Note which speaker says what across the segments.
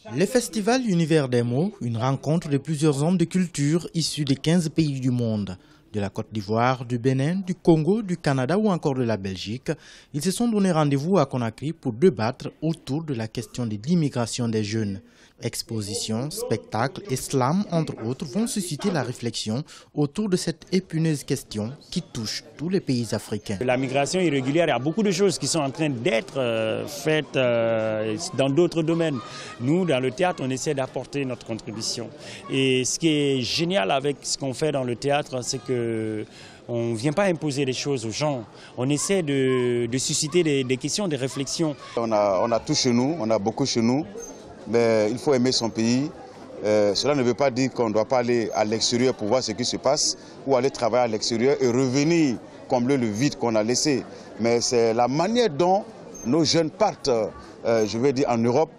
Speaker 1: Le festival Univers des mots, une rencontre de plusieurs hommes de culture issus des 15 pays du monde. De la Côte d'Ivoire, du Bénin, du Congo, du Canada ou encore de la Belgique, ils se sont donné rendez-vous à Conakry pour débattre autour de la question de l'immigration des jeunes. Expositions, spectacles et slam, entre autres, vont susciter la réflexion autour de cette épineuse question qui touche tous les pays africains.
Speaker 2: La migration irrégulière, il y a beaucoup de choses qui sont en train d'être faites dans d'autres domaines. Nous, dans le théâtre, on essaie d'apporter notre contribution. Et ce qui est génial avec ce qu'on fait dans le théâtre, c'est que on ne vient pas imposer les choses aux gens. On essaie de susciter des questions, des réflexions.
Speaker 3: On a tout chez nous, on a beaucoup chez nous. Mais il faut aimer son pays. Cela ne veut pas dire qu'on ne doit pas aller à l'extérieur pour voir ce qui se passe ou aller travailler à l'extérieur et revenir combler le vide qu'on a laissé. Mais c'est la manière dont nos jeunes partent, je vais dire en Europe,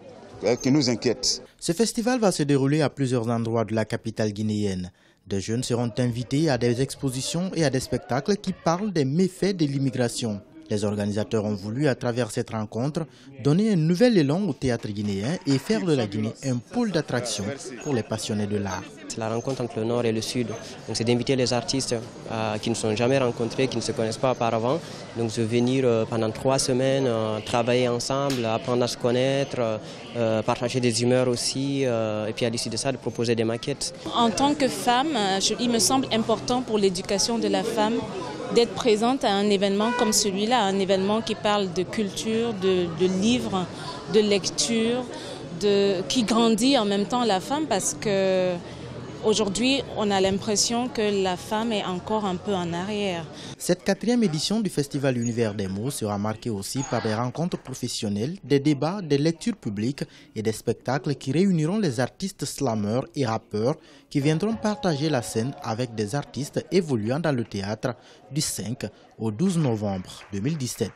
Speaker 3: qui nous inquiète.
Speaker 1: Ce festival va se dérouler à plusieurs endroits de la capitale guinéenne. Des jeunes seront invités à des expositions et à des spectacles qui parlent des méfaits de l'immigration. Les organisateurs ont voulu, à travers cette rencontre, donner un nouvel élan au théâtre guinéen et faire de la Guinée un pôle d'attraction pour les passionnés de l'art.
Speaker 4: C'est la rencontre entre le Nord et le Sud. C'est d'inviter les artistes qui ne sont jamais rencontrés, qui ne se connaissent pas auparavant. Donc de venir pendant 3 semaines travailler ensemble, apprendre à se connaître, partager des humeurs aussi, et puis à l'issue de ça, de proposer des maquettes.
Speaker 5: En tant que femme, il me semble important pour l'éducation de la femme d'être présente à un événement comme celui-là, un événement qui parle de culture, de livres, de lecture, qui grandit en même temps la femme parce que aujourd'hui, on a l'impression que la femme est encore un peu en arrière.
Speaker 1: Cette 4e édition du Festival Univers des mots sera marquée aussi par des rencontres professionnelles, des débats, des lectures publiques et des spectacles qui réuniront les artistes slameurs et rappeurs qui viendront partager la scène avec des artistes évoluant dans le théâtre du 5 au 12 novembre 2017.